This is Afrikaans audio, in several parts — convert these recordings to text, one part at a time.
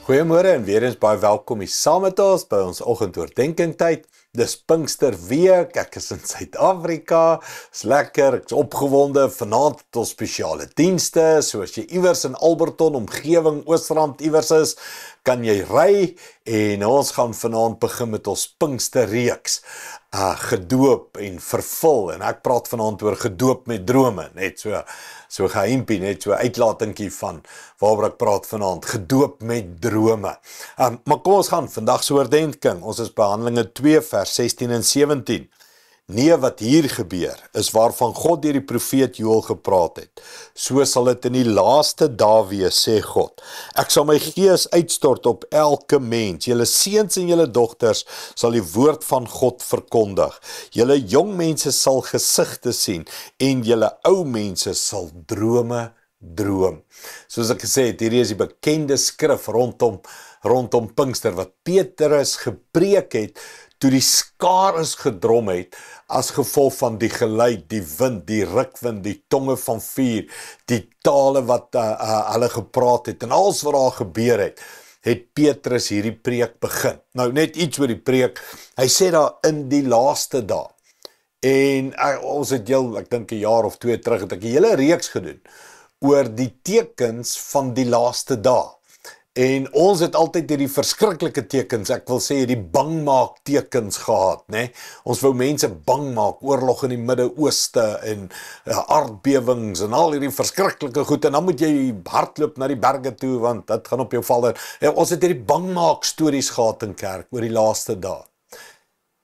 Goeiemôre en weer eens baie welkom hier saam met ons by ons oggendoordenkings tyd. Dis Pinksterweek, ek is in Suid-Afrika, is lekker, ek is opgewonde, vanaand het ons spesiale dienste, so as jy iewers in Alberton, omgewing, Oosrand iewers is, kan jy ry, en ons gaan vanaand begin met ons Pinksterreeks, gedoop en vervul, en ek praat vanaand oor gedoop met drome, net so geheimpie, net so uitlatingkie van waaroor ek praat vanaand, gedoop met drome. Maar kom ons gaan vandag so oordenking, ons is by Handelinge 2 vers 16 en 17. Nee, wat hier gebeur, is waarvan God deur die profeet Joël gepraat het. So sal dit in die laaste dae wees, sê God. Ek sal my gees uitstort op elke mens. Julle seuns en julle dogters sal die woord van God verkondig. Julle jong mense sal gesigte sien en julle ou mense sal drome droom. Soos ek gesê het, hierdie is die bekende skrif rondom Pinkster wat Petrus gepreek het toe die skares gedrom het as gevolg van die geluid, die wind, die rukwind, die tonge van vuur, die tale wat hulle gepraat het en alles wat daar gebeur het Petrus hierdie preek begin. Nou net iets oor die preek, hy sê daar in die laaste dae, en ons het ek dink 'n jaar of 2 terug, het ek 'n hele reeks gedoen oor die tekens van die laaste dae. En ons het altyd hierdie verskriklike tekens, ek wil sê die bangmaak tekens gehad, né? Ons wou mense bang maak, oorlog in die Midde-Ooste en aardbewings en al hierdie verskriklike goed, en dan moet jy hardloop na die berge toe, want dit gaan op jou val. Ons het hierdie bangmaak stories gehad in kerk oor die laaste dae.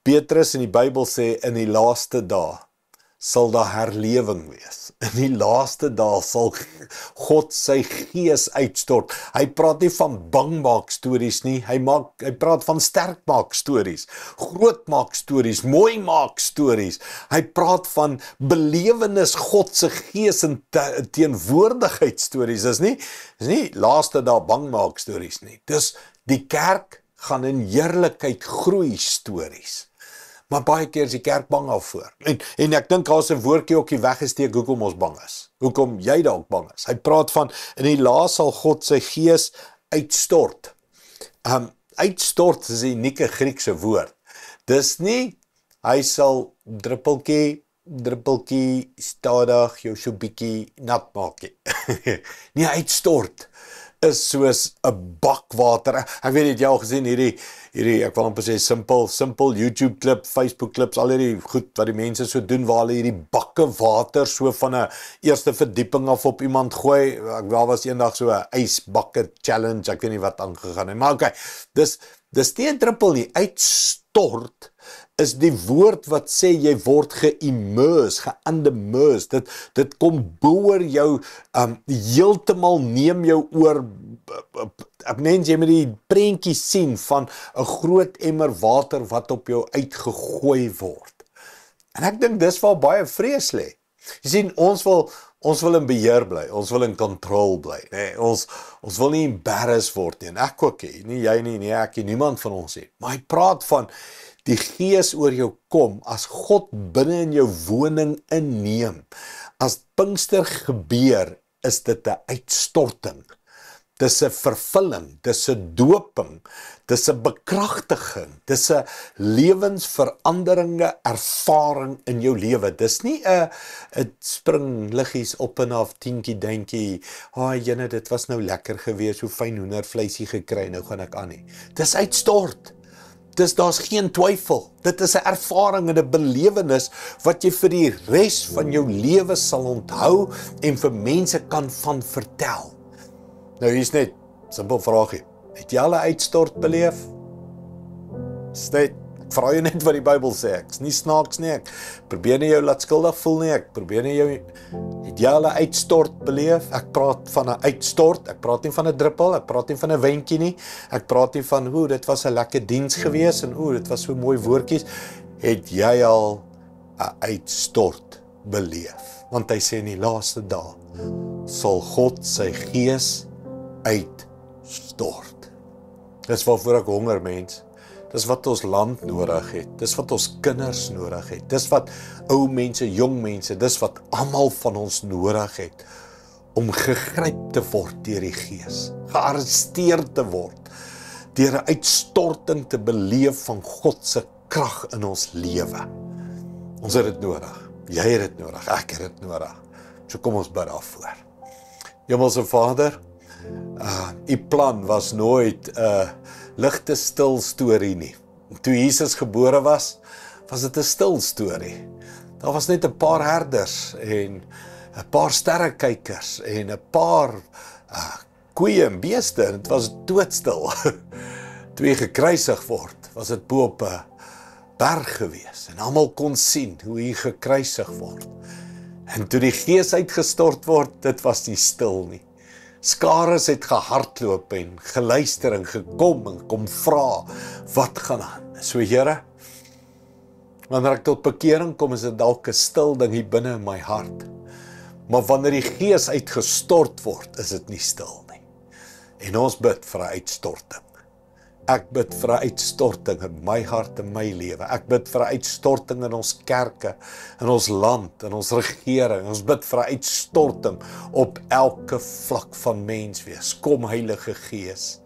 Petrus in die Bybel sê, in die laaste dae sal daar herlewing wees. In die laaste dae sal God sy gees uitstort. Hy praat nie van bangmaak stories nie, hy praat van sterkmaak stories, grootmaak stories, mooi maak stories. Hy praat van belewenis God se gees en teenwoordigheid stories. Dis nie laaste dae bangmaak stories nie. Dis die kerk gaan in heerlikheid groei stories. Maar baie keer is die kerk bang daarvoor. En ek dink daar is 'n woordjie ook hier weggesteek hoekom ons bang is. Hoekom jy dalk bang is. Hy praat van, in die laas sal God sy gees uitstort. Uitstort is 'n unieke Griekse woord. Dis nie, hy sal druppeltjie, stadig, jou so bietjie nat maak. Nee, uitstort is soos 'n bak water. Ek weet, het jy al gesien hierdie ek wil amper sê simpel YouTube klip, Facebook klips, al hierdie goed wat die mense so doen, waar hulle hierdie bakke water so van 'n eerste verdieping af op iemand gooi. Daar was eendag so 'n ysbakke challenge, ek weet nie wat aangegaan het, maar okay, dis nie 'n druppel nie, uitstort is die woord wat sê jy word ge-immerse, dit kom boor jou, heeltemal neem jou oor. Mens, jy moet die prentjie sien van 'n groot emmer water wat op jou uitgegooi word. En ek dink dis waar baie vrees lê. Jy sien, ons wil in beheer bly, ons wil in control bly, nee, ons wil nie embarrassed word nie, en ek ook nie jy nie, ek nie, niemand van ons nie. Maar hy praat van die gees oor jou kom, as God binne in jou woning inneem. As Pinkster gebeur, is dit 'n uitstorting. Dis 'n vervulling, dis 'n doping, dis 'n bekragtiging, dis 'n lewensveranderende ervaring in jou lewe. Dis nie 'n spring liggies op en af, tientjie dentjie, jene, dit was nou lekker gewees, hoe fyn hoendervleisie gekry, nou gaan ek aan nie. Dis uitstort. Daar's geen twyfel. Dit is 'n ervaring en 'n belewenis wat jy vir die res van jou lewe sal onthou en vir mense kan van vertel. Nou hier's net 'n simpel vraagie. Het jy al 'n uitstort beleef? Ek vra jou net wat die Bybel sê. Ek's nie snaaks nie. Ek probeer nie jou laat skuldig voel nie. Het jy al 'n uitstort beleef? Ek praat van 'n uitstort. Ek praat nie van 'n druppel, ek praat nie van 'n windjie nie. Ek praat nie van, dit was 'n lekker diens gewees en dit was so mooi woordjies. Het jy al 'n uitstort beleef? Want hy sê in die laaste dae sal God sy gees uitstort. Dis waarvoor ek honger, mens. Dis wat ons land nodig het. Dis wat ons kinders nodig het. Dis wat ou mense, jong mense, dis wat almal van ons nodig het. Om gegryp te word deur die Gees. Gearresteer te word. deur 'n uitstorting te beleef van God se krag in ons lewe. Ons het dit nodig. Jy het dit nodig, ek het dit nodig. So kom ons bid daarvoor. Hemelse Vader, u plan was nooit 'n ligte stil storie nie. Toe Jesus gebore was dit 'n stil storie. Daar was net 'n paar herders en 'n paar sterrekykers en 'n paar koeie en beeste, en dit was doodstil. Toe hy gekruisig word, was dit bo op 'n berg gewees en almal kon sien hoe hy gekruisig word. En toe die Gees uitgestort word, dit was nie stil nie. Skares het gehardloop en geluister en gekom en kom vra, wat gaan aan? So Here, wanneer ek tot bekering kom, is dit dalk 'n stil ding hier binne in my hart. Maar wanneer die Gees uitgestort word, is dit nie stil nie. En ons bid vir 'n uitstorting. Ek bid vir 'n uitstorting in my hart en my lewe. Ek bid vir 'n uitstorting in ons kerke, in ons land, in ons regering. Ons bid vir 'n uitstorting op elke vlak van menswees. Kom Heilige Gees,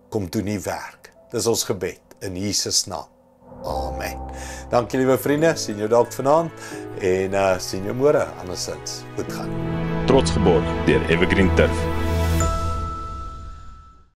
kom doen die werk. Dis ons gebed in Jesus naam. Amen. Dankie liewe vriende, sien jou dalk vanaand en sien jou môre andersins. Goed gaan. Trots geborg deur Evergreen Turf.